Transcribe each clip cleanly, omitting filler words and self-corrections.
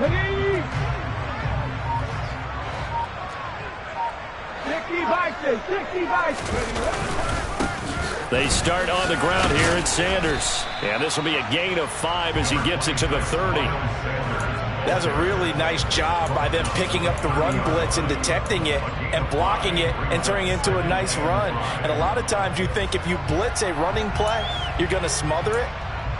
Ready? 60 by 60. They start on the ground here at Sanders. And this will be a gain of 5 as he gets it to the 30. That's a really nice job by them picking up the run blitz and detecting it and blocking it and turning it into a nice run. And a lot of times you think if you blitz a running play, you're going to smother it.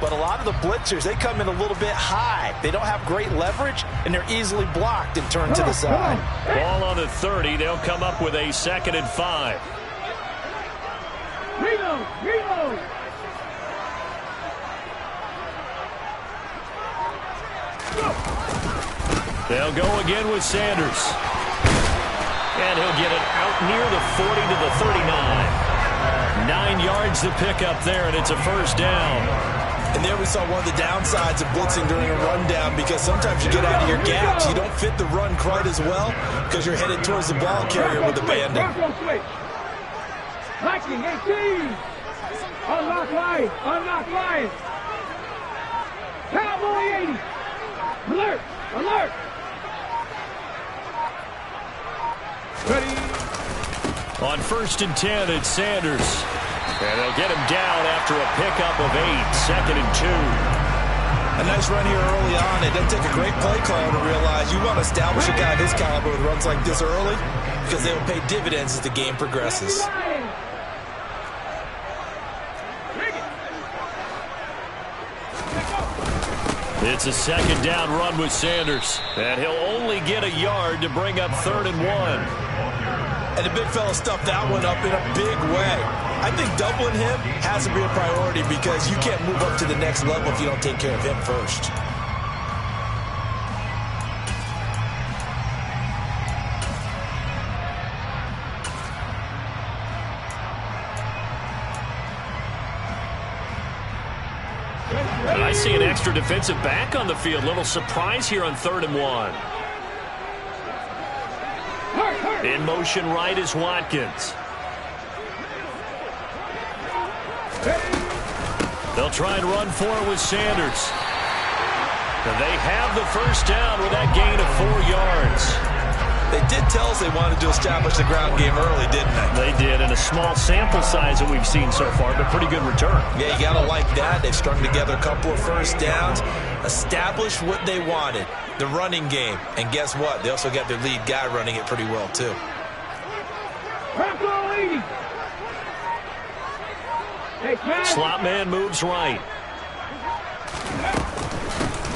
But a lot of the blitzers, they come in a little bit high. They don't have great leverage, and they're easily blocked and turned to the side. Ball on the 30. They'll come up with a 2nd and 5. Reload. They'll go again with Sanders. And he'll get it out near the 40 to the 39. 9 yards to pick up there, and it's a first down. And there we saw one of the downsides of blitzing during a rundown, because sometimes you get out of your gaps. You don't fit the run quite as well because you're headed towards the ball carrier with the banding. Liking 18. Unlock line. Cowboy 80. Alert. Ready. On 1st and 10, it's Sanders. And they'll get him down after a pickup of 8, 2nd and 2. A nice run here early on. It doesn't take a great play caller to realize you want to establish a guy of his caliber with runs like this early, because they will pay dividends as the game progresses. It's a 2nd down run with Sanders. And he'll only get a yard to bring up 3rd and 1. And the big fella stuffed that one up in a big way. I think doubling him has to be a priority, because you can't move up to the next level if you don't take care of him first. And I see an extra defensive back on the field. Little surprise here on 3rd and 1. In motion right is Watkins. They'll try and run for it with Sanders. And they have the first down with that gain of 4 yards. They did tell us they wanted to establish the ground game early, didn't they? They did, and a small sample size that we've seen so far, but pretty good return. Yeah, you got to like that. They've strung together a couple of first downs, established what they wanted, the running game. And guess what? They also got their lead guy running it pretty well, too. Slot man moves right.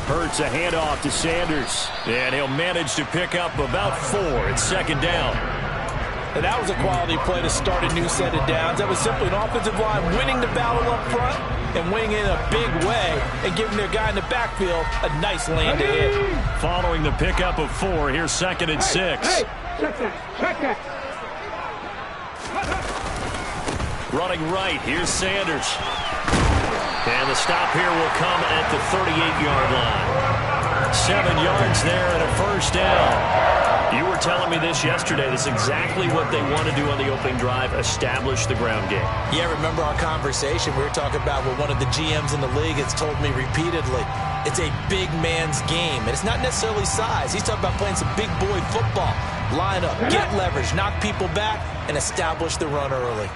Hurts a handoff to Sanders, and he'll manage to pick up about 4. It's 2nd down. And that was a quality play to start a new set of downs. That was simply an offensive line winning the battle up front and winning in a big way and giving their guy in the backfield a nice lane to hit. Following the pickup of 4, here's 2nd and 6. Hey, check that. Running right, here's Sanders. And the stop here will come at the 38-yard line. 7 yards there and a first down. You were telling me this yesterday. This is exactly what they want to do on the opening drive, establish the ground game. Yeah, remember our conversation? We were talking about what one of the GMs in the league has told me repeatedly. It's a big man's game, and it's not necessarily size. He's talking about playing some big boy football. Line up, get leverage, knock people back, and establish the run early.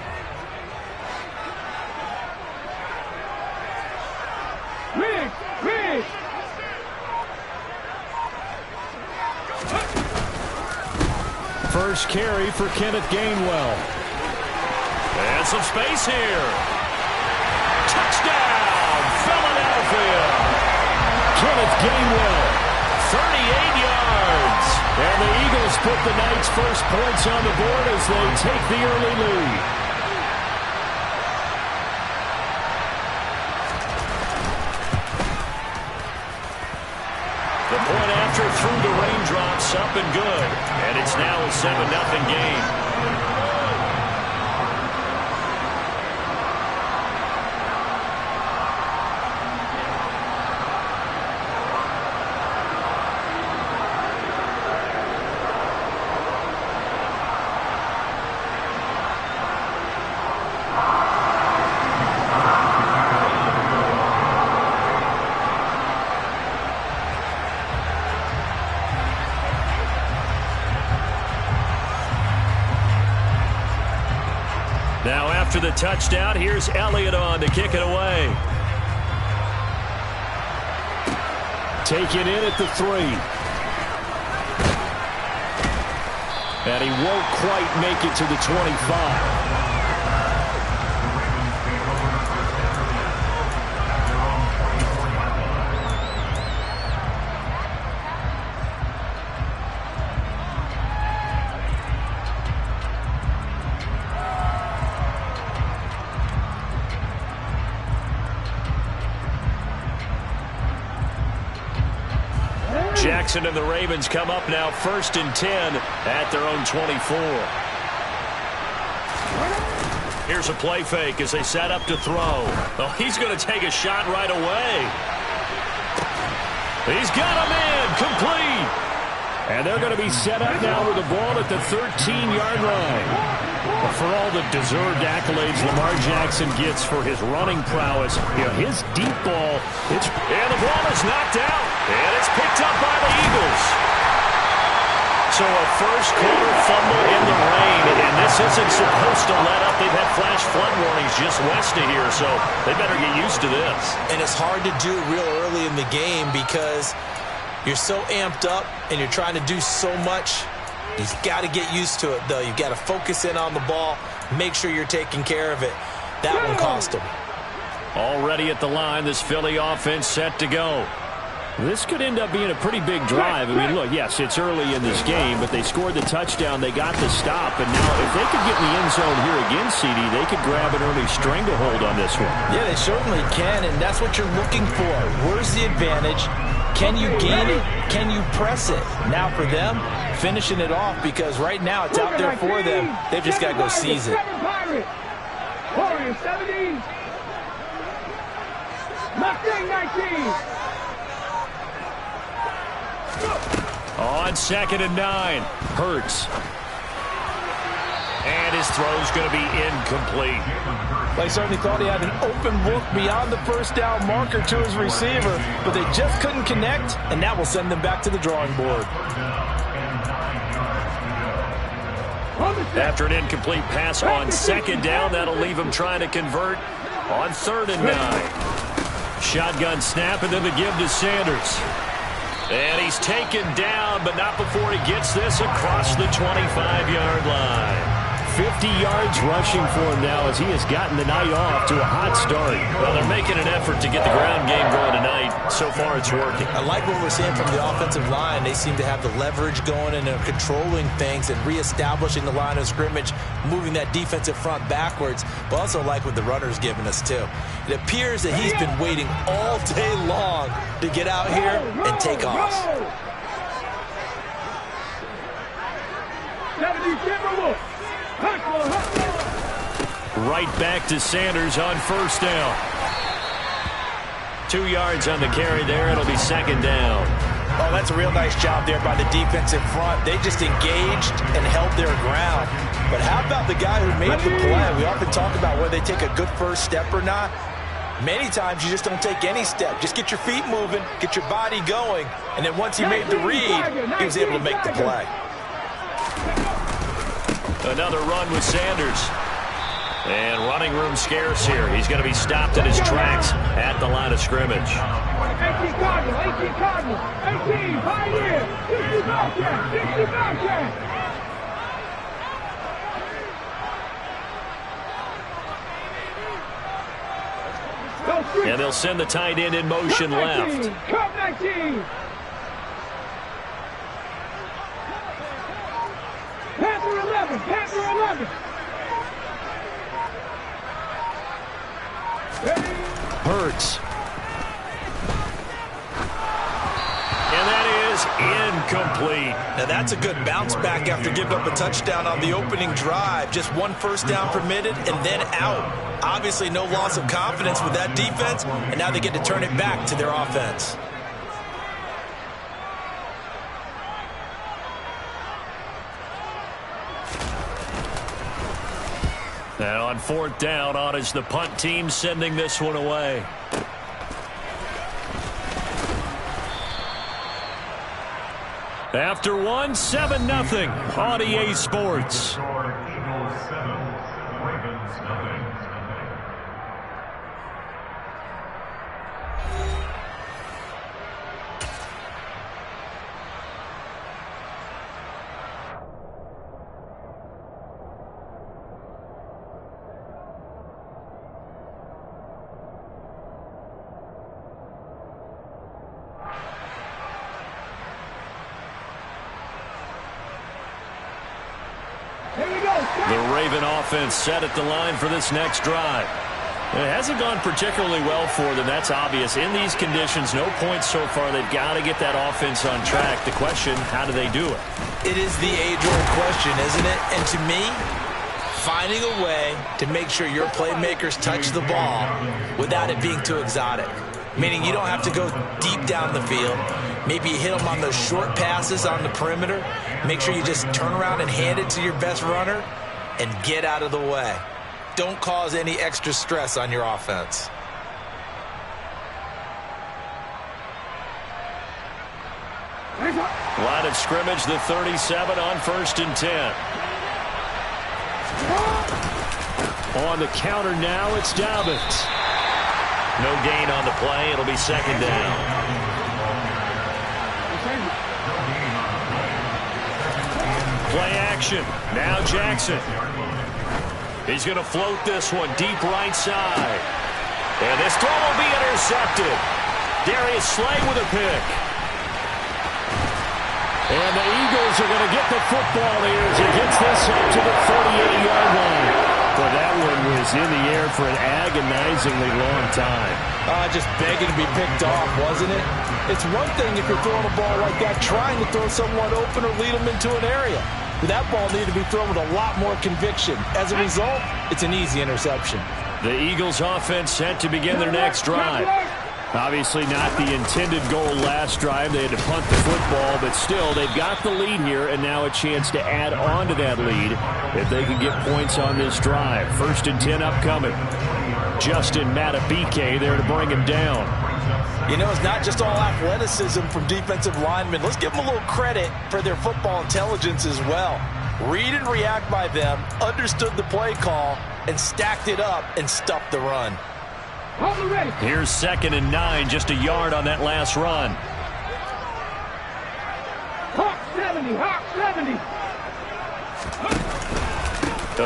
First carry for Kenneth Gainwell. And some space here. Touchdown, Philadelphia. Kenneth Gainwell, 38 yards. And the Eagles put the Knights' first points on the board as they take the early lead. The point after through the raindrops, up and good. And it's now a 7-0 game. After the touchdown, here's Elliott on to kick it away. Taken in at the 3. And he won't quite make it to the 25. Jackson and the Ravens come up now 1st and 10 at their own 24. Here's a play fake as they set up to throw. Oh, he's going to take a shot right away. He's got a man complete. And they're going to be set up now with the ball at the 13-yard line. But for all the deserved accolades Lamar Jackson gets for his running prowess, his deep ball, and the ball is knocked out, and it's picked up by the Eagles. So a first-quarter fumble in the rain, and this isn't supposed to let up. They've had flash flood warnings just west of here, so they better get used to this. And it's hard to do real early in the game because you're so amped up and you're trying to do so much. He's got to get used to it, though. You've got to focus in on the ball, make sure you're taking care of it. That one cost him. Already at the line, this Philly offense set to go. This could end up being a pretty big drive. I mean, look, yes, it's early in this game, but they scored the touchdown. They got the stop, and now if they could get in the end zone here again, CD, they could grab an early stranglehold on this one. Yeah, they certainly can, and that's what you're looking for. Where's the advantage? Can you gain it? Can you press it? Now for them, finishing it off, because right now it's out there for them. They've just got to go seize it. 70. Mustang 19. On 2nd and 9, Hurts. And his throw's going to be incomplete. They certainly thought he had an open look beyond the first down marker to his receiver, but they just couldn't connect, and that will send them back to the drawing board. After an incomplete pass on 2nd down, that'll leave him trying to convert on 3rd and 9. Shotgun snap, and then the give to Sanders. And he's taken down, but not before he gets this across the 25-yard line. 50 yards rushing for him now as he has gotten the night off to a hot start. Well, they're making an effort to get the ground game going tonight. So far, it's working. I like what we're seeing from the offensive line. They seem to have the leverage going and they're controlling things and reestablishing the line of scrimmage, moving that defensive front backwards. But also like what the runner's giving us, too. It appears that he's been waiting all day long to get out here and take off. 70 Timberwolves. Right back to Sanders on 1st down. 2 yards on the carry there. It'll be 2nd down. Oh, that's a real nice job there by the defensive front. They just engaged and held their ground. But how about the guy who made the play? We often talk about whether they take a good first step or not. Many times you just don't take any step. Just get your feet moving, get your body going, and then once he made the read, he was able to make the play. Another run with Sanders. And running room scarce here. He's going to be stopped in his tracks at the line of scrimmage. 18 Cardinals, 18 Pioneer, 60 Bobcat, 60 Bobcat. And they'll send the tight end in motion left. Cup 19. Panther 11, Panther 11. Hurts. And that is incomplete. Now that's a good bounce back after giving up a touchdown on the opening drive. Just one first down permitted and then out. Obviously no loss of confidence with that defense, and now they get to turn it back to their offense. And on 4th down, on is the punt team sending this one away. After one, 7-0 on EA Sports. The Raven offense set at the line for this next drive. It hasn't gone particularly well for them. That's obvious. In these conditions, no points so far. They've got to get that offense on track. The question, how do they do it? It is the age-old question, isn't it? And to me, finding a way to make sure your playmakers touch the ball without it being too exotic. Meaning you don't have to go deep down the field. Maybe you hit them on those short passes on the perimeter. Make sure you just turn around and hand it to your best runner and get out of the way. Don't cause any extra stress on your offense. Line of scrimmage, the 37 on 1st and 10. On the counter now, it's Dobbins. No gain on the play. It'll be 2nd down. Play action. Now Jackson. He's going to float this one deep right side. And this throw will be intercepted. Darius Slay with a pick. And the Eagles are going to get the football here as he gets this up to the 48-yard line. But that one was in the air for an agonizingly long time. Just begging to be picked off, wasn't it? It's one thing if you're throwing a ball like that, trying to throw someone open or lead them into an area. But that ball needed to be thrown with a lot more conviction. As a result, it's an easy interception. The Eagles offense set to begin their next drive. Obviously not the intended goal last drive. They had to punt the football, but still, they've got the lead here, and now a chance to add on to that lead if they can get points on this drive. 1st and 10 upcoming. Justin Matabike there to bring him down. You know, it's not just all athleticism from defensive linemen. Let's give them a little credit for their football intelligence as well. Read and react by them, understood the play call, and stacked it up and stuffed the run. Here's 2nd and 9, just a yard on that last run. Hawk 70, Hawk 70.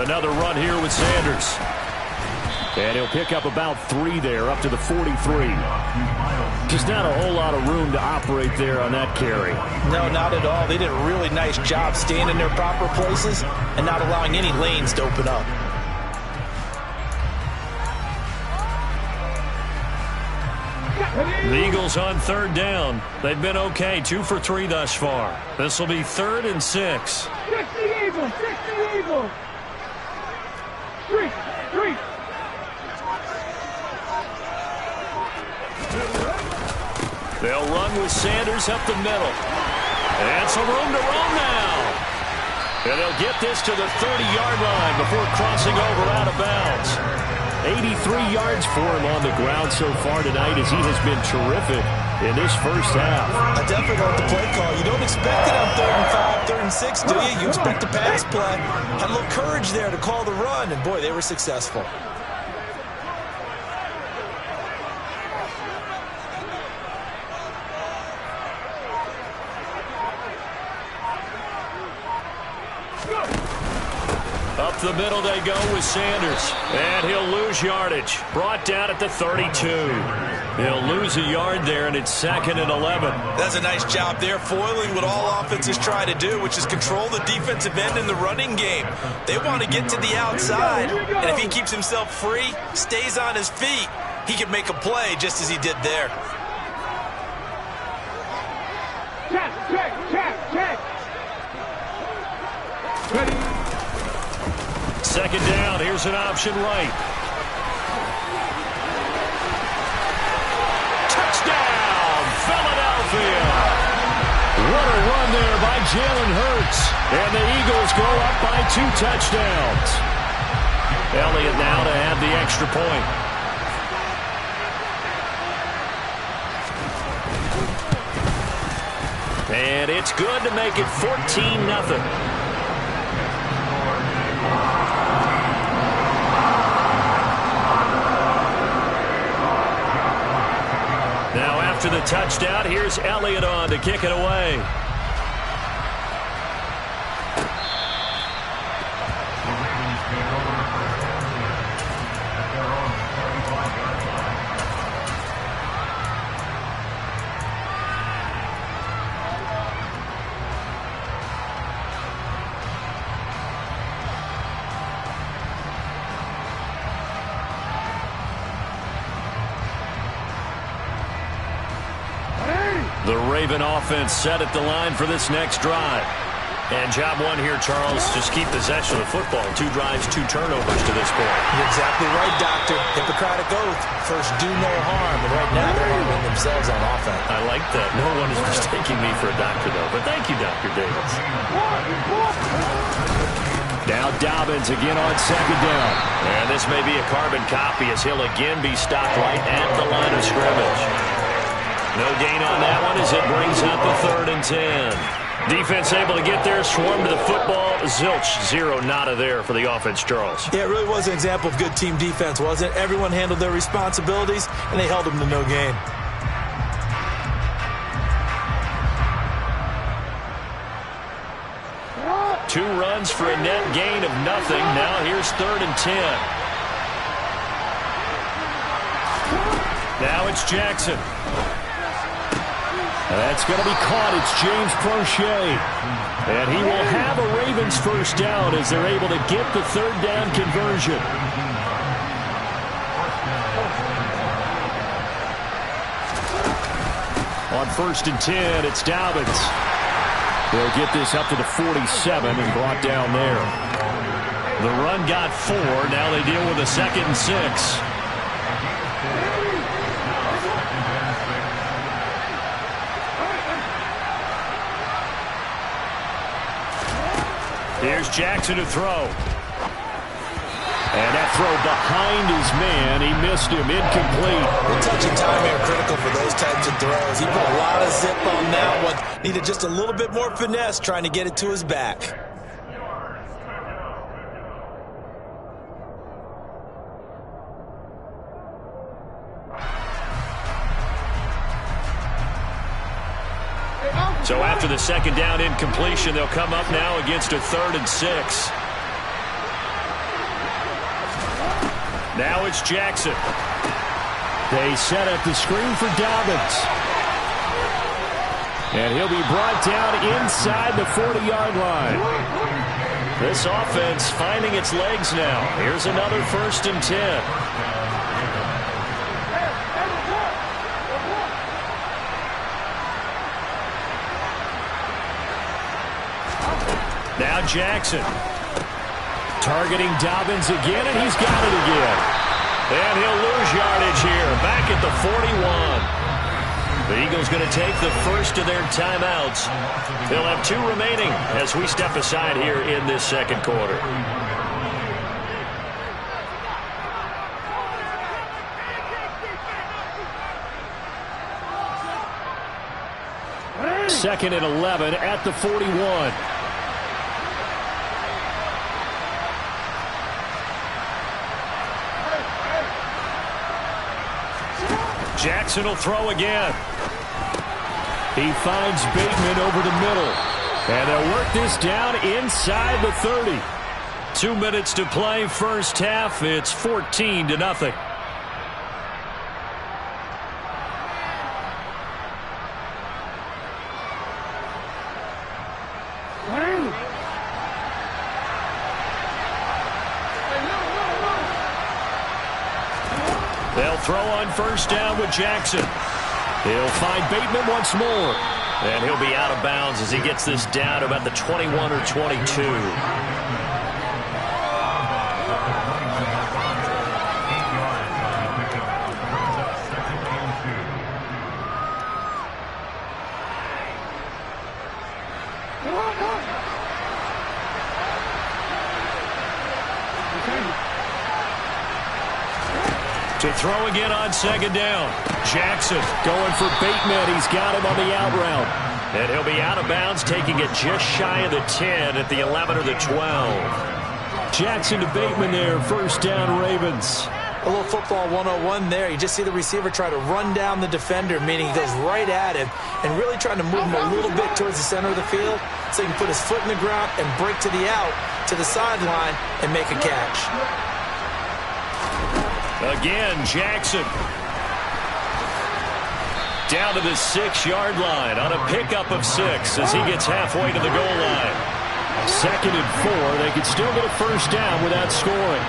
Another run here with Sanders. And he'll pick up about 3 there, up to the 43. Just not a whole lot of room to operate there on that carry. No, not at all. They did a really nice job staying in their proper places and not allowing any lanes to open up. The Eagles on 3rd down. They've been okay, 2 for 3 thus far. This will be 3rd and 6. 60 Eagles, 60 Eagles. 3. They'll run with Sanders up the middle. And some room to roam now. And they'll get this to the 30-yard line before crossing over out of bounds. 83 yards for him on the ground so far tonight as he has been terrific in this first half. I definitely like the play call. You don't expect it on 3rd and 5, 3rd and 6, do you? You expect a pass play. Had a little courage there to call the run, and boy, they were successful. Up the middle they go with Sanders. And he'll lose yardage. Brought down at the 32. He'll lose a yard there, and it's 2nd and 11. That's a nice job there, foiling what all offenses try to do, which is control the defensive end in the running game. They want to get to the outside, and if he keeps himself free, stays on his feet, he can make a play just as he did there. Check. Ready. 2nd down. Here's an option right. Touchdown, Philadelphia. What a run there by Jalen Hurts. And the Eagles go up by 2 touchdowns. Elliott now to have the extra point. And it's good to make it 14-0. Now after the touchdown, here's Elliott on to kick it away. The Raven offense set at the line for this next drive. And job one here, Charles, just keep possession of the football. 2 drives, 2 turnovers to this point. You're exactly right, Doctor. Hippocratic oath. First, do no harm. And right now, they're harming themselves on offense. I like that. No one is mistaking me for a doctor, though. But thank you, Dr. Davis. Now Dobbins again on second down. And this may be a carbon copy as he'll again be stopped right at the line of scrimmage. No gain on that one as it brings up the 3rd and 10. Defense able to get there, swarm to the football. Zilch, 0 nada there for the offense, Charles. Yeah, it really was an example of good team defense, wasn't it? Everyone handled their responsibilities, and they held them to no gain. Two runs for a net gain of nothing. Now here's 3rd and 10. Now it's Jackson. That's going to be caught. It's James Prochet. And he will have a Ravens first down as they're able to get the 3rd down conversion. On 1st and 10, it's Dobbins. They'll get this up to the 47 and brought down there. The run got 4. Now they deal with a 2nd and 6. Here's Jackson to throw. And that throw behind his man. He missed him. Incomplete. Well, touching time here critical for those types of throws. He put a lot of zip on that one. Needed just a little bit more finesse trying to get it to his back. So after the 2nd down incompletion, they'll come up now against a 3rd and 6. Now it's Jackson. They set up the screen for Dobbins. And he'll be brought down inside the 40-yard line. This offense finding its legs now. Here's another 1st and 10. Now Jackson targeting Dobbins again, and he's got it again. And he'll lose yardage here, back at the 41. The Eagles going to take the first of their timeouts. They'll have 2 remaining as we step aside here in this 2nd quarter. Second and 11 at the 41. Jackson will throw again. He finds Bateman over the middle. And they'll work this down inside the 30. 2 minutes to play first half. It's 14-0. They'll throw on 1st down with Jackson. He'll find Bateman once more. And he'll be out of bounds as he gets this down to about the 21 or 22. To throw again on 2nd down. Jackson going for Bateman. He's got him on the out route. And he'll be out of bounds, taking it just shy of the 10 at the 11 or the 12. Jackson to Bateman there. 1st down, Ravens. A little football 101 there. You just see the receiver try to run down the defender, meaning he goes right at him and really trying to move him a little bit towards the center of the field so he can put his foot in the ground and break to the out, to the sideline, and make a catch. Again, Jackson. Down to the 6-yard line on a pickup of 6 as he gets halfway to the goal line. 2nd and 4. They can still get a 1st down without scoring.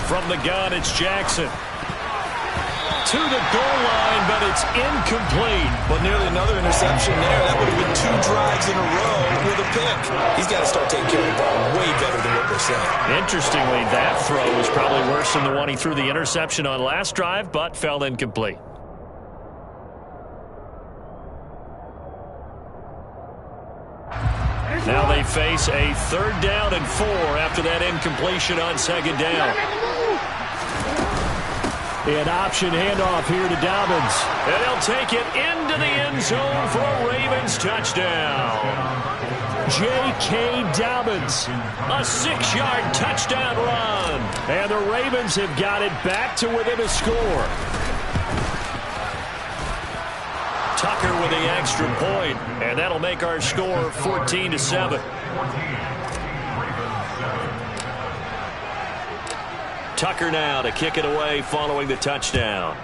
From the gun, it's Jackson. To the goal line, but it's incomplete. Well, nearly another interception there. That would have been 2 drives in a row with a pick. He's got to start taking care of the ball way better than what we're saying. Interestingly, that throw was probably worse than the one he threw the interception on last drive, but fell incomplete. Now they face a 3rd down and 4 after that incompletion on 2nd down. An option handoff here to Dobbins. And he'll take it into the end zone for a Ravens touchdown. J.K. Dobbins, a 6-yard touchdown run. And the Ravens have got it back to within a score. Tucker with the extra point, and that'll make our score 14-7. Tucker now to kick it away following the touchdown.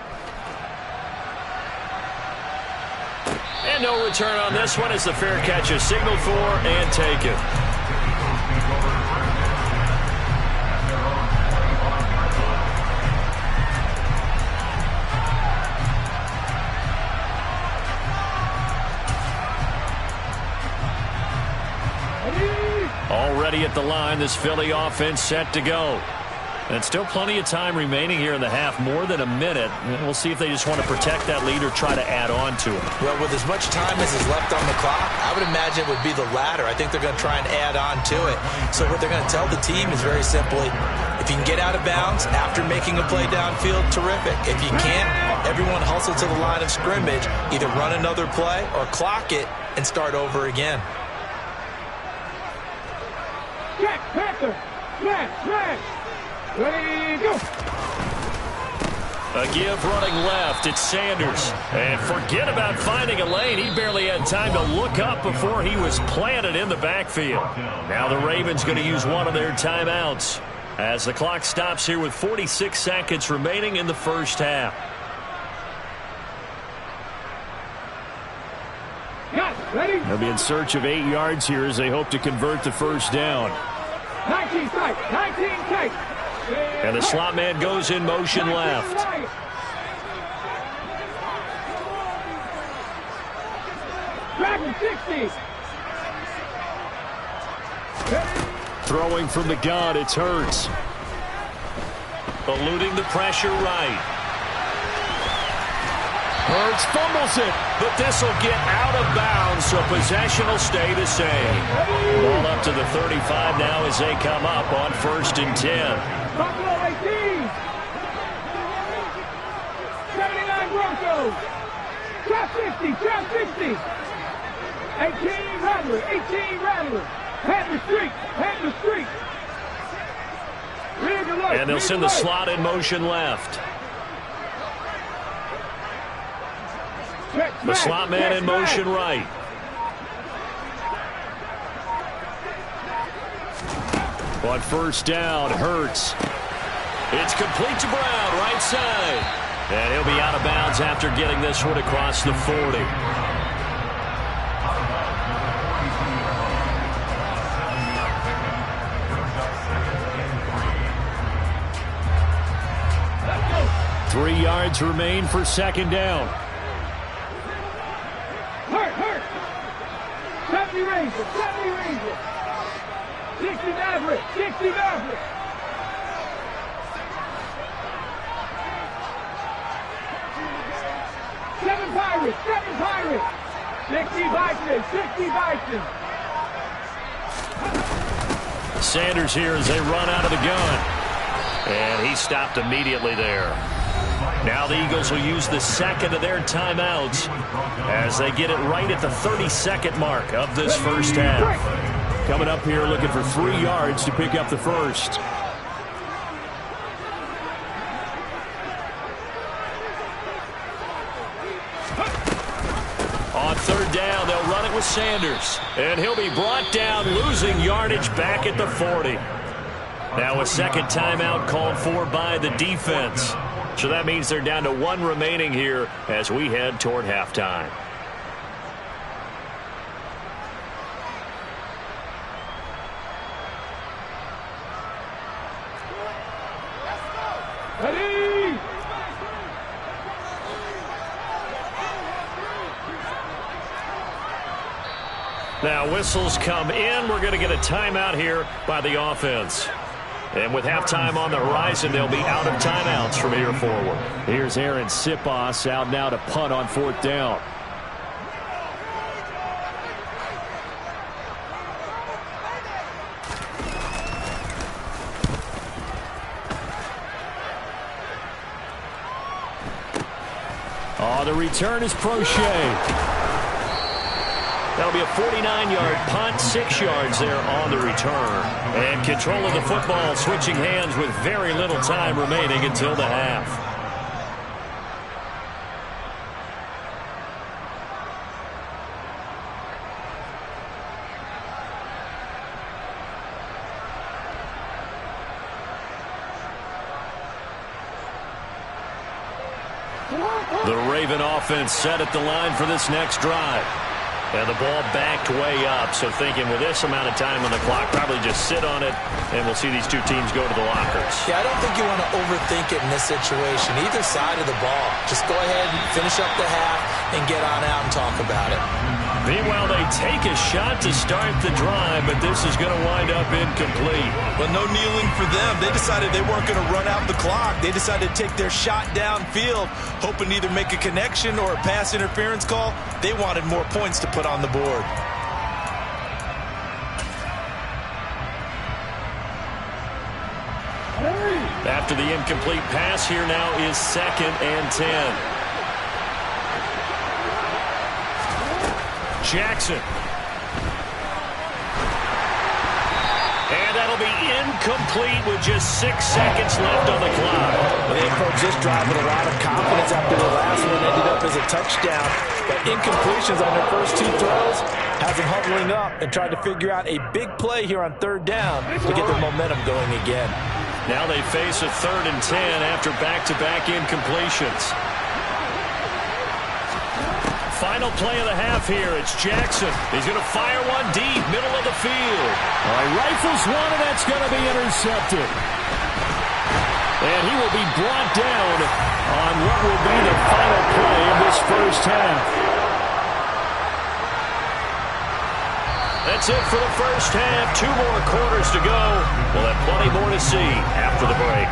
And no return on this one as the fair catch is signaled for and taken. Already at the line, this Philly offense set to go. And still plenty of time remaining here in the half, more than a minute. We'll see if they just want to protect that lead or try to add on to it. Well, with as much time as is left on the clock, I would imagine it would be the latter. I think they're going to try and add on to it. So what they're going to tell the team is very simply, if you can get out of bounds after making a play downfield, terrific. If you can't, everyone hustle to the line of scrimmage, either run another play or clock it and start over again. Jack Panther, smash. Ready, go. A give running left. It's Sanders. And forget about finding a lane. He barely had time to look up before he was planted in the backfield. Now the Ravens going to use one of their timeouts as the clock stops here with 46 seconds remaining in the first half. They'll be in search of 8 yards here as they hope to convert the first down. 19 tight. And the slot man goes in motion left. Driving 60. Throwing from the gun, it's Hurts. Eluding the pressure right. Hurts fumbles it, but this will get out of bounds, so possession will stay the same. Ball up to the 35 now as they come up on 1st and 10. Buffalo 18. 79 Broncos. Drop 60. 18 Rattler. Hand the streak. And they'll send the slot in motion left. The slot man in motion right. On 1st down, Hurts. It's complete to Brown, right side. And he'll be out of bounds after getting this one across the 40. Three yards remain for 2nd down. Hurt. 70 Ranger. 60 Maverick. 7 Pirates. 60 Bison. Sanders here as they run out of the gun. And he stopped immediately there. Now the Eagles will use the 2nd of their timeouts as they get it right at the 32nd mark of this first half. Coming up here looking for 3 yards to pick up the first. On 3rd down, they'll run it with Sanders. And he'll be brought down, losing yardage back at the 40. Now a 2nd timeout called for by the defense. So that means they're down to 1 remaining here as we head toward halftime. Ready? Now whistles come in. We're going to get a timeout here by the offense. And with halftime on the horizon, they'll be out of timeouts from here forward. Here's Aaron Sipos out now to punt on 4th down. Oh, the return is Prochet. That'll be a 49-yard punt, 6 yards there on the return. And control of the football switching hands with very little time remaining until the half. The Raven offense set at the line for this next drive. And the ball backed way up, so thinking with this amount of time on the clock, probably just sit on it, and we'll see these two teams go to the lockers. Yeah, I don't think you want to overthink it in this situation. Either side of the ball. Just go ahead and finish up the half and get on out and talk about it. Meanwhile, they take a shot to start the drive, but this is going to wind up incomplete. But no kneeling for them. They decided they weren't going to run out the clock. They decided to take their shot downfield, hoping to either make a connection or a pass interference call. They wanted more points to put on the board. After the incomplete pass, here now is 2nd and 10. Jackson. And that'll be incomplete with just 6 seconds left on the clock. They approached this drive with a lot of confidence after the last one ended up as a touchdown. But incompletions on their first 2 throws has them huddling up and trying to figure out a big play here on 3rd down to get their momentum going again. Now they face a 3rd and 10 after back-to-back incompletions. Final play of the half here. It's Jackson. He's going to fire one deep, middle of the field. Rifles one, and that's going to be intercepted. And he will be brought down on what will be the final play of this first half. That's it for the first half. 2 more quarters to go. We'll have plenty more to see after the break.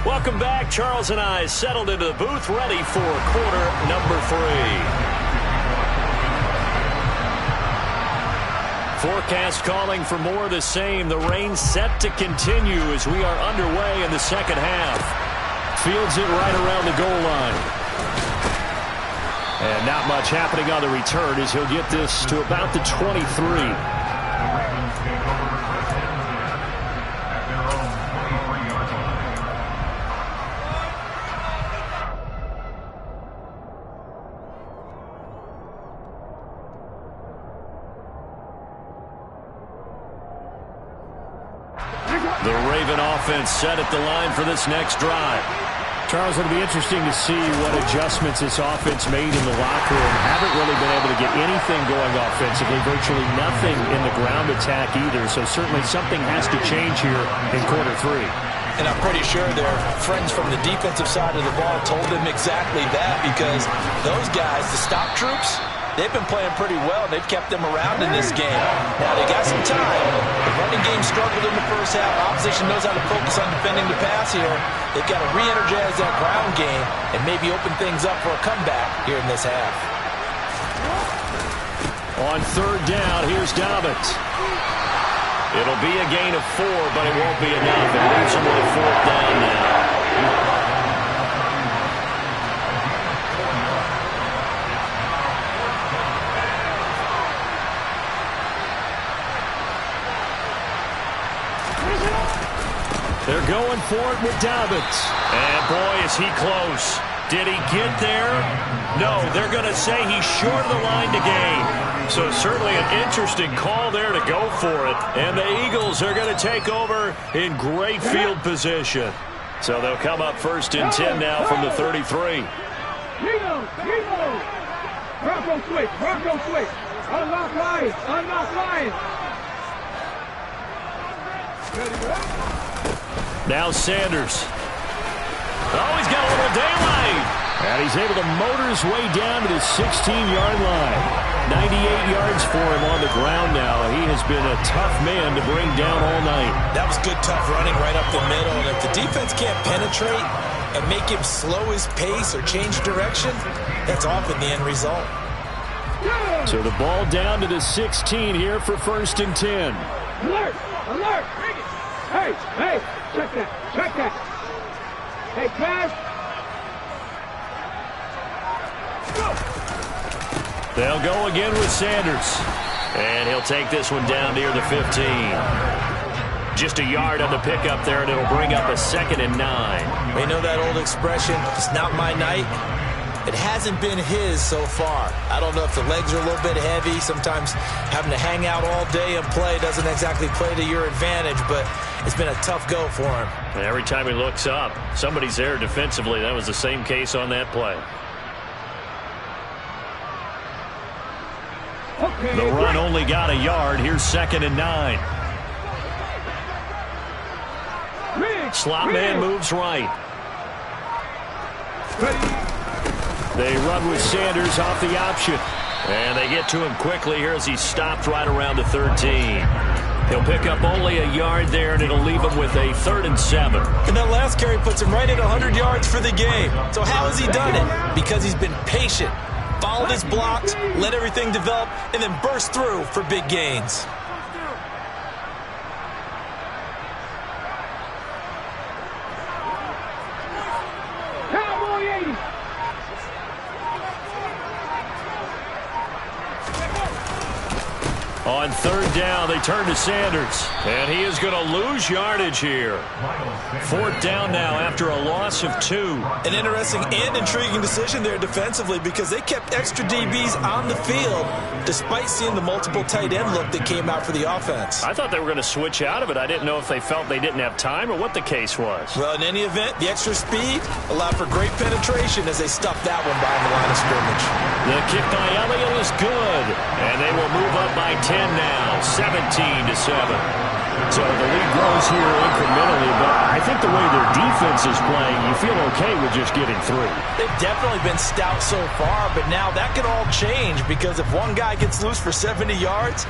Welcome back. Charles and I settled into the booth, ready for quarter number 3. Forecast calling for more of the same. The rain set to continue as we are underway in the second half. Fields it right around the goal line. And not much happening on the return as he'll get this to about the 23. The Raven offense set at the line for this next drive. Charles, it'll be interesting to see what adjustments this offense made in the locker room. Haven't really been able to get anything going offensively, virtually nothing in the ground attack either. So certainly something has to change here in quarter 3. And I'm pretty sure their friends from the defensive side of the ball told them exactly that, because those guys, the stop troops, they've been playing pretty well. They've kept them around in this game. Now, they got some time. The running game struggled in the first half. Opposition knows how to focus on defending the pass here. They've got to re-energize that ground game and maybe open things up for a comeback here in this half. On 3rd down, here's Dobbins. It'll be a gain of 4, but it won't be enough. It leaves them with a 4th down now. They're going for it with Dobbins. And boy, is he close. Did he get there? No, they're going to say he's short of the line to gain. So certainly an interesting call there to go for it. And the Eagles are going to take over in great field position. So they'll come up 1st and 10 now from the 33. Reload. Bronco switch. Unlock line. Now Sanders. Oh, he's got a little daylight. And he's able to motor his way down to the 16-yard line. 98 yards for him on the ground now. He has been a tough man to bring down all night. That was good, tough running right up the middle. And if the defense can't penetrate and make him slow his pace or change direction, that's often the end result. So the ball down to the 16 here for 1st and 10. Alert! Hey, check that. Hey, pass. They'll go again with Sanders. And he'll take this one down near the 15. Just a yard on the pickup there, and it'll bring up a 2nd and 9. They know that old expression, it's not my night. It hasn't been his so far. I don't know if the legs are a little bit heavy. Sometimes having to hang out all day and play doesn't exactly play to your advantage, but it's been a tough go for him. And every time he looks up, somebody's there defensively. That was the same case on that play. Okay, The run only got a yard. Here's 2nd and 9. Slot man moves right. They run with Sanders off the option. And they get to him quickly here as he stopped right around the 13. He'll pick up only a yard there, and it'll leave him with a 3rd and 7. And that last carry puts him right at 100 yards for the game. So how has he done it? Because he's been patient, followed his blocks, let everything develop, and then burst through for big gains. Cowboy 80. On 3rd down, they turn to Sanders. And he is going to lose yardage here. 4th down now after a loss of 2. An interesting and intriguing decision there defensively because they kept extra DBs on the field despite seeing the multiple tight end look that came out for the offense. I thought they were going to switch out of it. I didn't know if they felt they didn't have time or what the case was. Well, in any event, the extra speed allowed for great penetration as they stuffed that one behind the line of scrimmage. The kick by Elliott is good. And they will move up by 10 now, 17-7. So the lead grows here incrementally, but I think the way their defense is playing, you feel okay with just getting through. They've definitely been stout so far, but now that could all change because if one guy gets loose for 70 yards,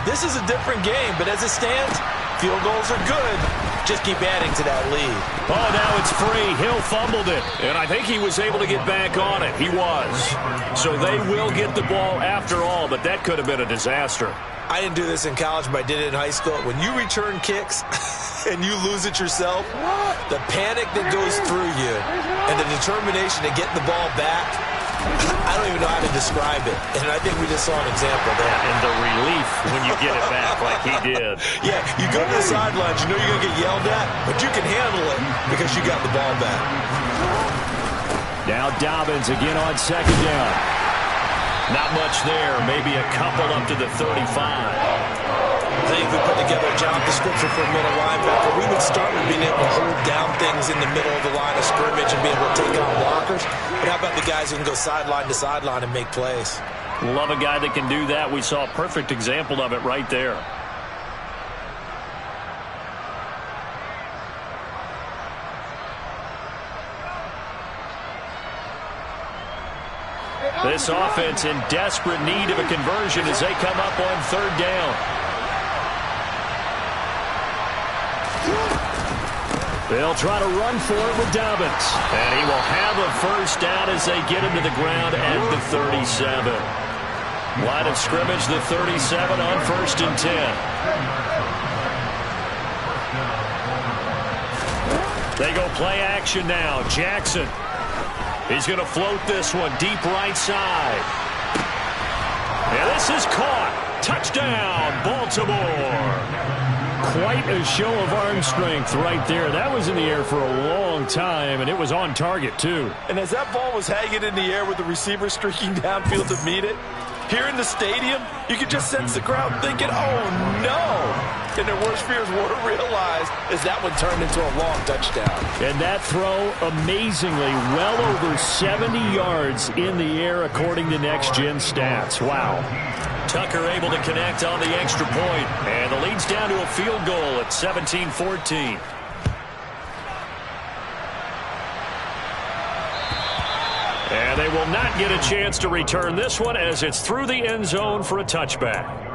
this is a different game. But as it stands, field goals are good. Just keep adding to that lead. Oh, now it's free. Hill fumbled it, and I think he was able to get back on it. He was. So they will get the ball after all, but that could have been a disaster. I didn't do this in college, but I did it in high school. When you return kicks and you lose it yourself, the panic that goes through you and the determination to get the ball back, I don't even know how to describe it. And I think we just saw an example there. And the relief when you get it back like he did. Yeah, you go to the sidelines, you know you're going to get yelled at, but you can handle it because you got the ball back. Now Dobbins again on 2nd down. Not much there. Maybe a couple up to the 35. I think if we put together a job description for a middle linebacker, we would start with being able to hold down things in the middle of the line of scrimmage and be able to take on blockers. But how about the guys who can go sideline to sideline and make plays? Love a guy that can do that. We saw a perfect example of it right there. This offense in desperate need of a conversion as they come up on 3rd down. They'll try to run for it with Dobbins. And he will have a 1st down as they get him to the ground at the 37. Line of scrimmage, the 37 on 1st and 10. They go play action now. Jackson. He's going to float this one deep right side. And this is caught. Touchdown, Baltimore. Quite a show of arm strength right there. That was in the air for a long time, and it was on target, too. And as that ball was hanging in the air with the receiver streaking downfield to meet it, here in the stadium, you could just sense the crowd thinking, oh, no. and their worst fears were realized as that one turned into a long touchdown. And that throw, amazingly, well over 70 yards in the air, according to Next Gen Stats. Wow. Tucker able to connect on the extra point, and the lead's down to a field goal at 17-14. And they will not get a chance to return this one as it's through the end zone for a touchback.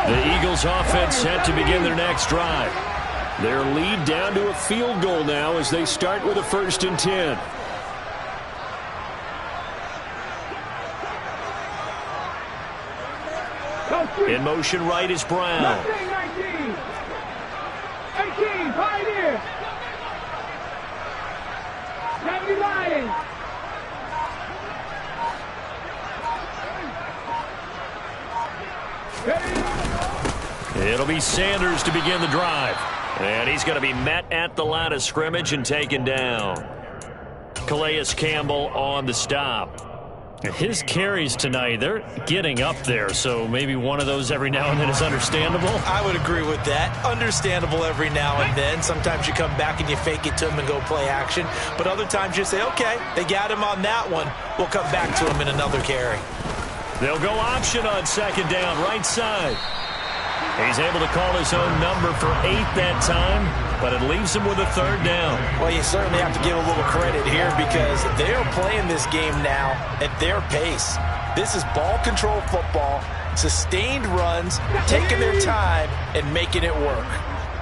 The Eagles offense set to begin their next drive. Their lead down to a field goal now as they start with a 1st and 10. In motion right is Brown. 19, 18, Pioneer. 70 Lions. It'll be Sanders to begin the drive. And he's going to be met at the line of scrimmage and taken down. Calais Campbell on the stop. His carries tonight, they're getting up there, so maybe one of those every now and then is understandable. I would agree with that. Understandable every now and then. Sometimes you come back and you fake it to him and go play action. But other times you say, okay, they got him on that one. We'll come back to him in another carry. They'll go option on 2nd down, right side. He's able to call his own number for 8 that time, but it leaves him with a 3rd down. Well, you certainly have to give a little credit here because they're playing this game now at their pace. This is ball control football, sustained runs, taking their time and making it work.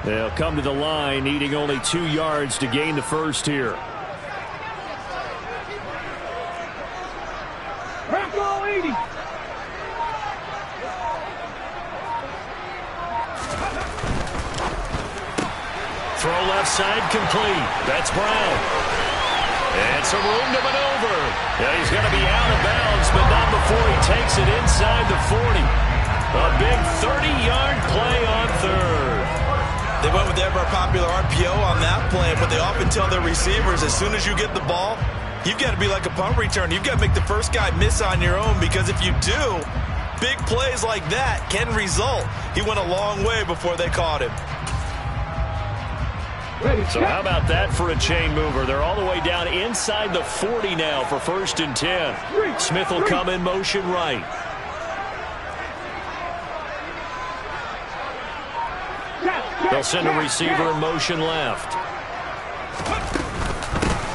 They'll come to the line, needing only 2 yards to gain the 1st here. Bronco 80. Throw left side complete. That's Brown. And some room to maneuver. Yeah, he's going to be out of bounds, but not before he takes it inside the 40. A big 30-yard play on 3rd. They went with the ever-popular RPO on that play, but they often tell their receivers as soon as you get the ball, you've got to be like a punt return. You've got to make the first guy miss on your own because if you do, big plays like that can result. He went a long way before they caught him. So how about that for a chain mover? They're all the way down inside the 40 now for 1st and 10. Smith will come in motion right. They'll send a receiver in motion left.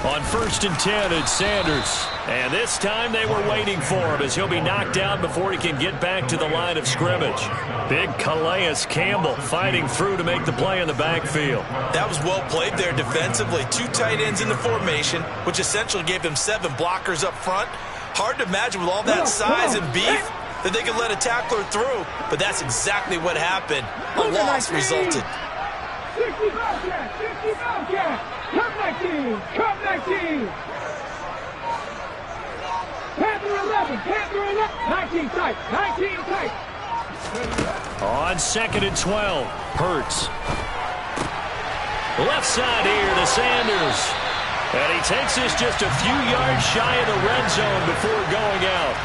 On 1st and 10, it's Sanders. And this time they were waiting for him as he'll be knocked down before he can get back to the line of scrimmage. Big Calais Campbell fighting through to make the play in the backfield. That was well played there defensively. 2 tight ends in the formation, which essentially gave them 7 blockers up front. Hard to imagine with all that size and beef that they could let a tackler through, but that's exactly what happened. A loss resulted. 60 Bobcat, 60 Bobcat. Come 19. Panther 11, Panther 11. 19 tight, 19 tight. On 2nd and 12, Hurts. Left side here to Sanders. And he takes this just a few yards shy of the red zone before going out.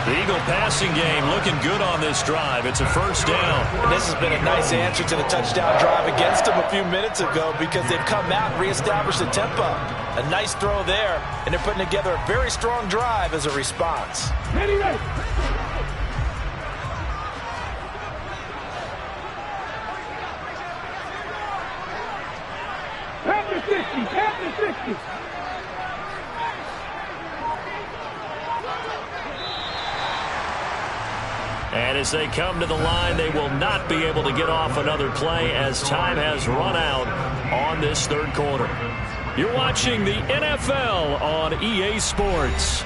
The Eagle passing game looking good on this drive. It's a 1st down. And this has been a nice answer to the touchdown drive against them a few minutes ago because they've come out and reestablished the tempo. A nice throw there, and they're putting together a very strong drive as a response. Ready. Panther 60, Panther 60. And as they come to the line, they will not be able to get off another play as time has run out on this 3rd quarter. You're watching the NFL on EA Sports.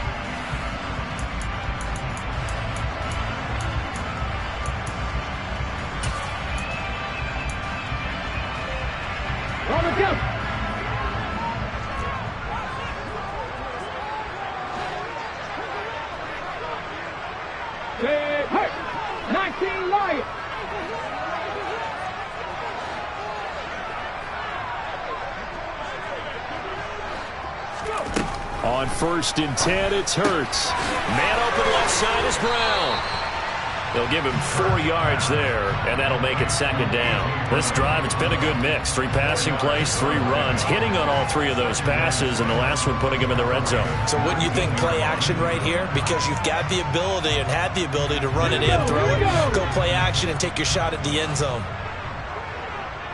On 1st and 10, it's Hurts. Man open left side is Brown. They'll give him 4 yards there, and that'll make it 2nd down. This drive, it's been a good mix. 3 passing plays, 3 runs, hitting on all 3 of those passes, and the last one putting him in the red zone. So wouldn't you think play action right here? Because you've got the ability and had the ability to run it in, throw it, go play action, and take your shot at the end zone.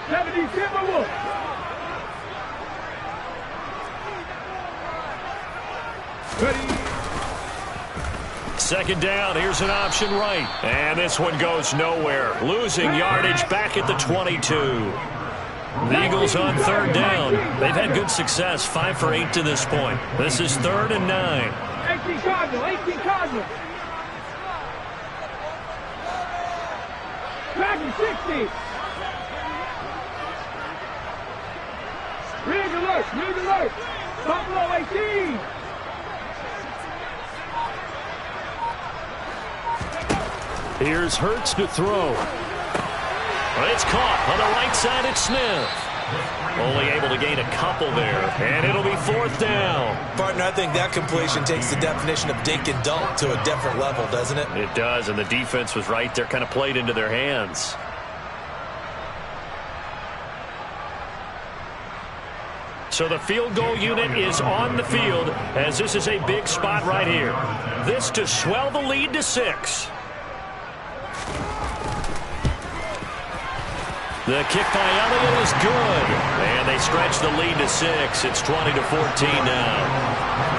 70 Timberwolves. Ready. 2nd down, here's an option right. And this one goes nowhere. Losing yardage back at the 22. The Eagles on 3rd down. They've had good success, 5 for 8 to this point. This is 3rd and 9. 18 Cardinal, 18 Cardinal. Packers 60. Rig alert, rig alert. Buffalo 18. Here's Hurts to throw. It's caught on the right side. It's Smith. Only able to gain a couple there, and it'll be 4th down. Partner, I think that completion takes the definition of dink and dunk to a different level, doesn't it? It does, and the defense was right there, kind of played into their hands. So the field goal unit is on the field, as this is a big spot right here. This to swell the lead to 6. The kick by Elliott is good. And they stretch the lead to 6. It's 20-14 now.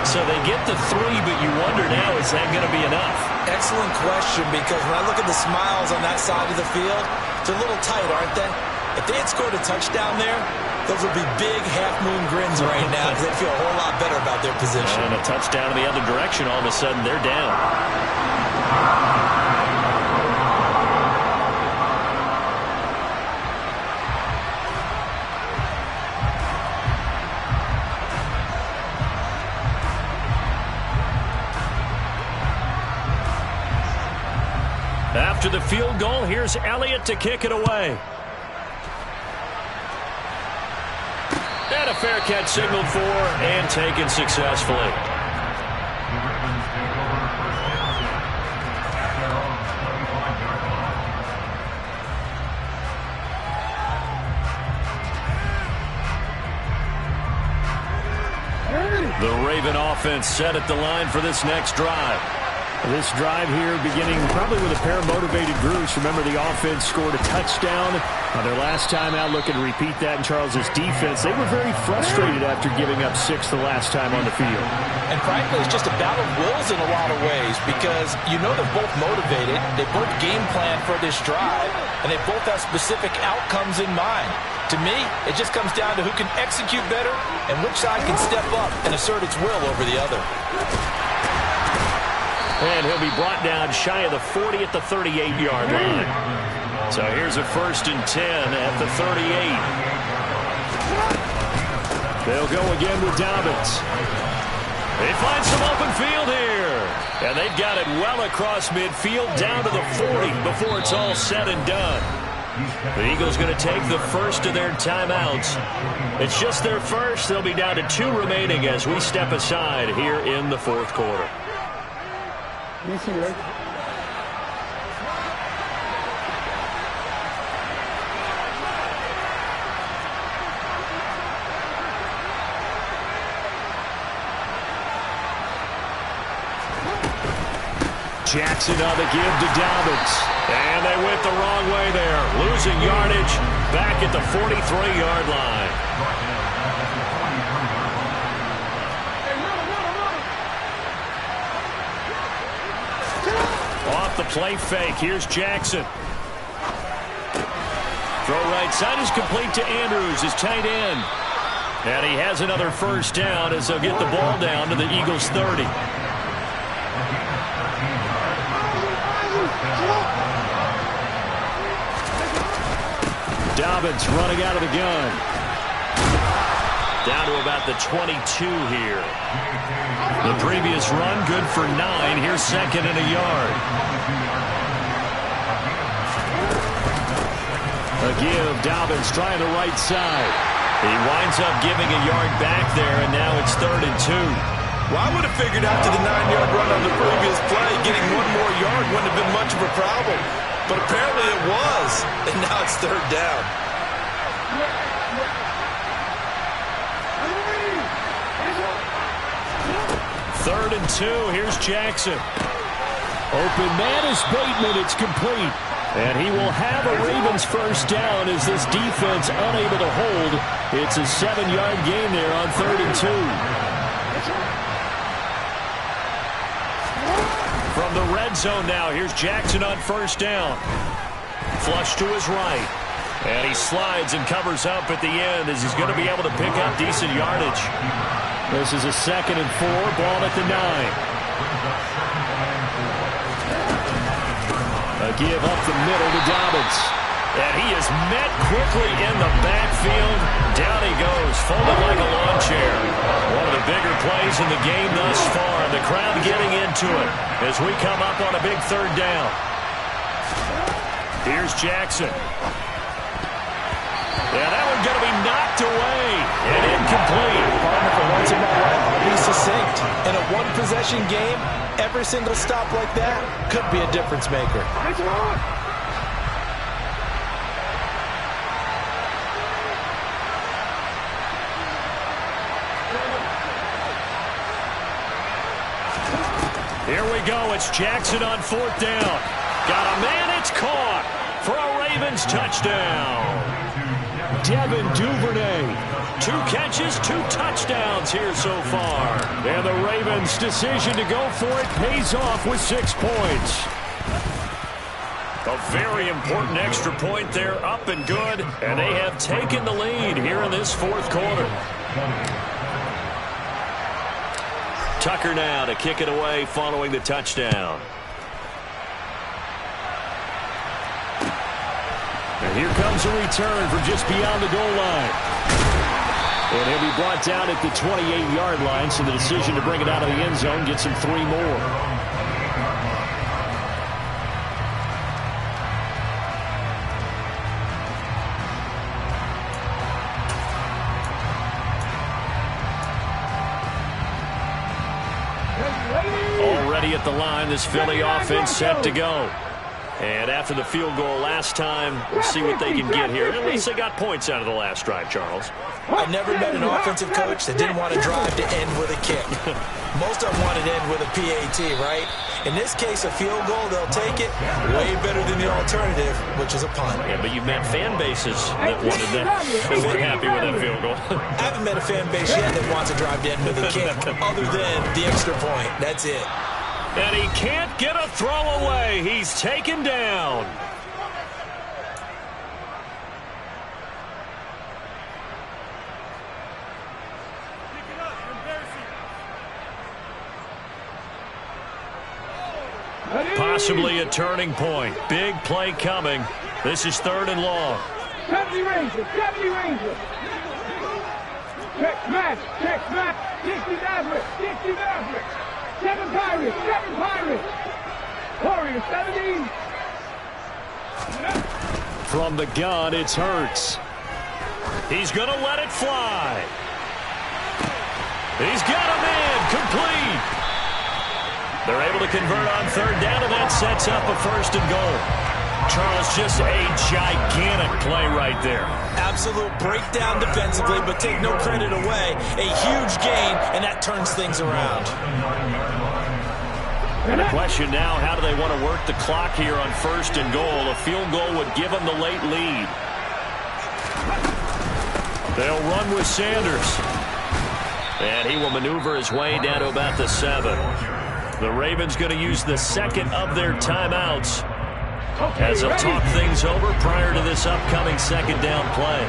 So they get the 3, but you wonder now, is that going to be enough? Excellent question, because when I look at the smiles on that side of the field, they're a little tight, aren't they? If they had scored a touchdown there, those would be big half-moon grins right now, because they'd feel a whole lot better about their position. And a touchdown in the other direction, all of a sudden they're down. After the field goal, here's Elliott to kick it away. And a fair catch signaled for and taken successfully. The Raven offense set at the line for this next drive. This drive here beginning probably with a pair of motivated groups. Remember, the offense scored a touchdown on their last time out. Looking to repeat that in Charles's defense. They were very frustrated after giving up 6 the last time on the field. And frankly, it's just a battle of wills in a lot of ways, because you know they're both motivated. They both game plan for this drive, and they both have specific outcomes in mind. To me, it just comes down to who can execute better and which side can step up and assert its will over the other. And he'll be brought down shy of the 40 at the 38-yard line. So here's a 1st and 10 at the 38. They'll go again with Dobbins. They find some open field here. And they've got it well across midfield down to the 40 before it's all said and done. The Eagles going to take the first of their timeouts. It's just their first. They'll be down to 2 remaining as we step aside here in the 4th quarter. Jackson on the give to Dobbins. And they went the wrong way there. Losing yardage back at the 43-yard line. Off the play fake. Here's Jackson. Throw right side is complete to Andrews, his tight end. And he has another 1st down as they'll get the ball down to the Eagles' 30. Dobbins running out of the gun. Down to about the 22 here. The previous run good for 9. Here's 2nd and a yard. A give. Dobbins trying the right side. He winds up giving a yard back there, and now it's 3rd and 2. Well, I would have figured after the 9-yard run on the previous play, getting one more yard wouldn't have been much of a problem. But apparently it was, and now it's 3rd down. Third and 2. Here's Jackson. Open man is Bateman. It's complete. And he will have a Ravens first down as this defense unable to hold. It's a 7-yard gain there on 3rd and 2. From the red zone now, here's Jackson on first down. Flush to his right. And he slides and covers up at the end as he's going to be able to pick up decent yardage. This is a 2nd and 4, ball at the 9. A give up the middle to Dobbins. And he is met quickly in the backfield. Down he goes, folded like a lawn chair. One of the bigger plays in the game thus far. And the crowd getting into it as we come up on a big 3rd down. Here's Jackson. Yeah, that one's going to be knocked away and incomplete. Partner, for once in my life, I'll be succinct. In a one-possession game, every single stop like that could be a difference maker. Here we go. It's Jackson on 4th down. Got a man. It's caught for a Ravens touchdown. Devin Duvernay. 2 catches, 2 touchdowns here so far. And the Ravens' decision to go for it pays off with 6 points. A very important extra point there, up and good. And they have taken the lead here in this 4th quarter. Tucker now to kick it away following the touchdown. And here comes a return from just beyond the goal line. And he'll be brought down at the 28-yard line, so the decision to bring it out of the end zone gets him 3 more. Already at the line, this Philly offense set to go. And after the field goal last time, we'll see what they can get here. At least they got points out of the last drive, Charles. I never met an offensive coach that didn't want to drive to end with a kick. Most of them wanted to end with a PAT, right? In this case, a field goal, they'll take it. Way better than the alternative, which is a punt. Yeah, but you've met fan bases that wanted that. They weren't happy with that field goal. I haven't met a fan base yet that wants to drive to end with a kick, other than the extra point. That's it. And he can't get a throw away. He's taken down. Possibly a turning point. Big play coming. This is 3rd and long. 70 Rangers, 70 Rangers. Check match, 60 Mavericks, 60 Mavericks. 7 Pirates, 7 Pirates. Warriors, 17. From the gun, it's Hurts. He's going to let it fly. He's got a man complete. They're able to convert on 3rd down, and that sets up a 1st and goal. Charles, just a gigantic play right there. Absolute breakdown defensively, but take no credit away. A huge gain, and that turns things around. And a question now, how do they want to work the clock here on 1st and goal? A field goal would give them the late lead. They'll run with Sanders. And he will maneuver his way down to about the 7. The Ravens going to use the 2nd of their timeouts as they'll talk things over prior to this upcoming 2nd down play.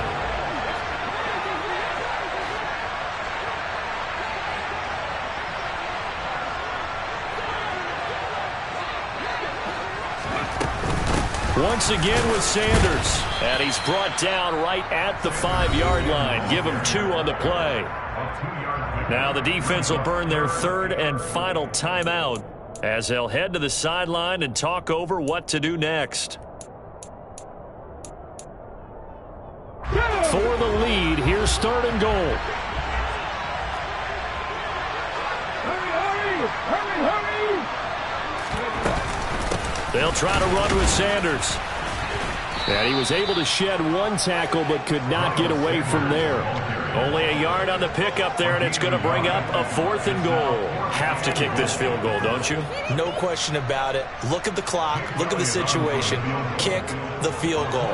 Once again with Sanders. And he's brought down right at the 5-yard line. Give him 2 on the play. Now the defense will burn their 3rd and final timeout as they'll head to the sideline and talk over what to do next. For the lead, here's 3rd and goal. They'll try to run with Sanders. And he was able to shed one tackle but could not get away from there. Only a yard on the pickup there, and it's going to bring up a 4th and goal. Have to kick this field goal, don't you? No question about it. Look at the clock. Look at the situation. Kick the field goal.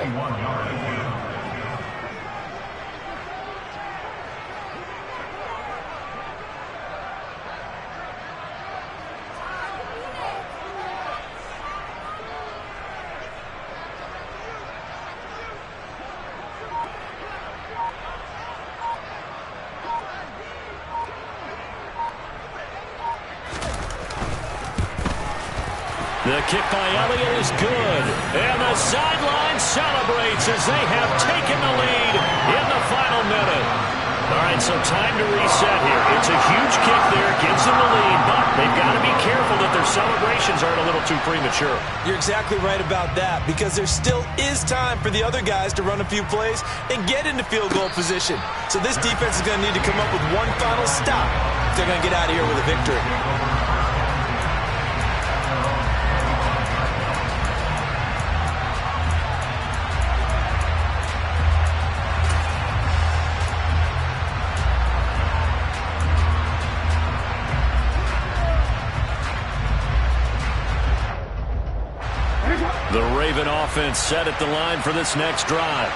The kick by Elliott is good. And the sideline celebrates as they have taken the lead in the final minute. All right, so time to reset here. It's a huge kick there, gives them the lead, but they've got to be careful that their celebrations aren't a little too premature. You're exactly right about that, because there still is time for the other guys to run a few plays and get into field goal position. So this defense is going to need to come up with one final stop if they're going to get out of here with a victory. The Raven offense set at the line for this next drive.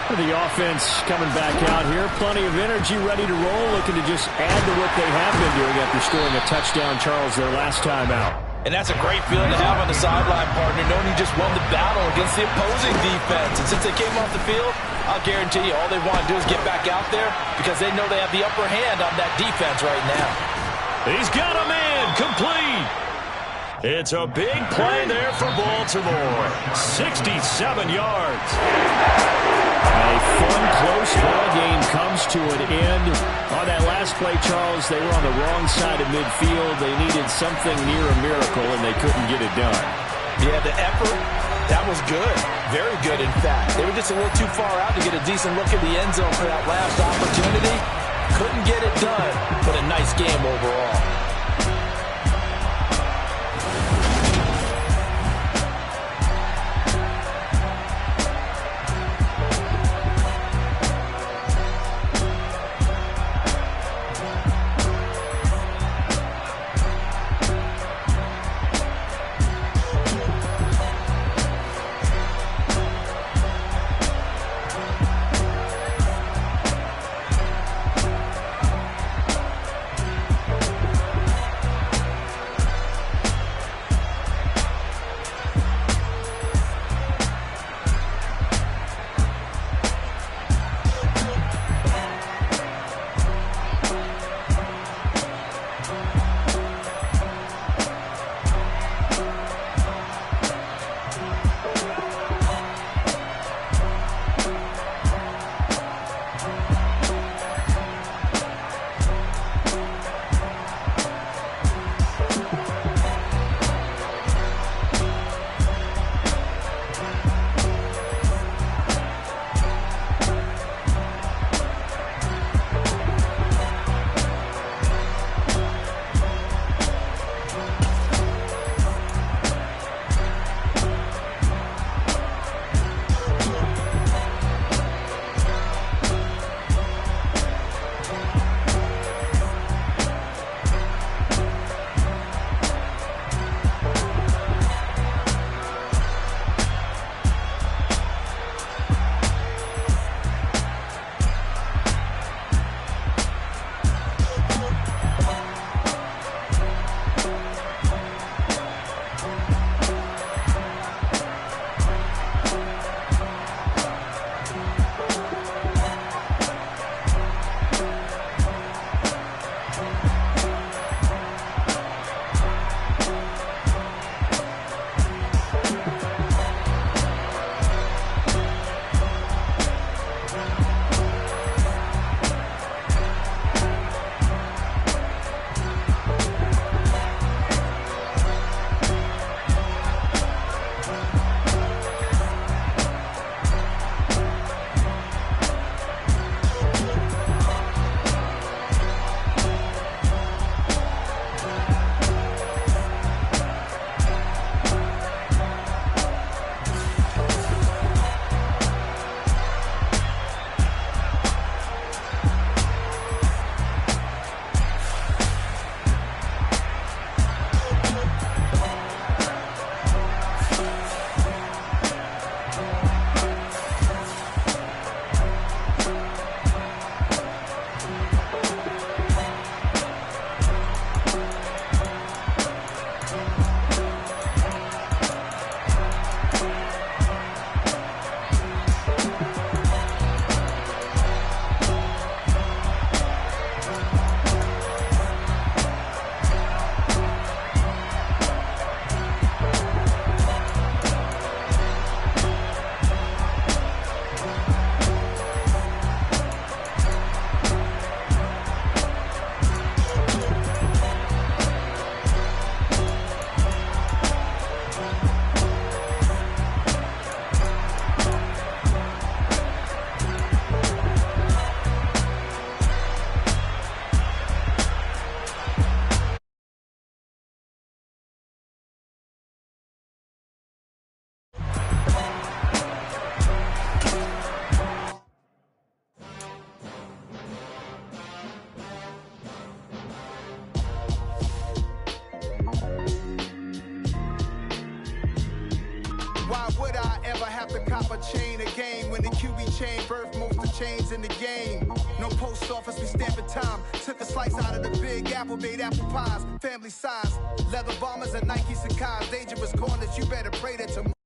The offense coming back out here. Plenty of energy, ready to roll, looking to just add to what they have been doing after scoring a touchdown, Charles, their last time out. And that's a great feeling to have on the sideline, partner, knowing you just won the battle against the opposing defense. And since they came off the field, I'll guarantee you all they want to do is get back out there because they know they have the upper hand on that defense right now. He's got a man complete. It's a big play there for Baltimore. 67 yards. A fun, close ball game comes to an end. On that last play, Charles, they were on the wrong side of midfield. They needed something near a miracle, and they couldn't get it done. Yeah, the effort, that was good. Very good, in fact. They were just a little too far out to get a decent look at the end zone for that last opportunity. Couldn't get it done, but a nice game overall. I ever have to cop a chain again when the QB chain birthed most of the chains in the game. No post office, we stamping time. Took a slice out of the big apple, made apple pies, family size. Leather bombers and Nike Sacai's. Dangerous corners, you better pray that tomorrow.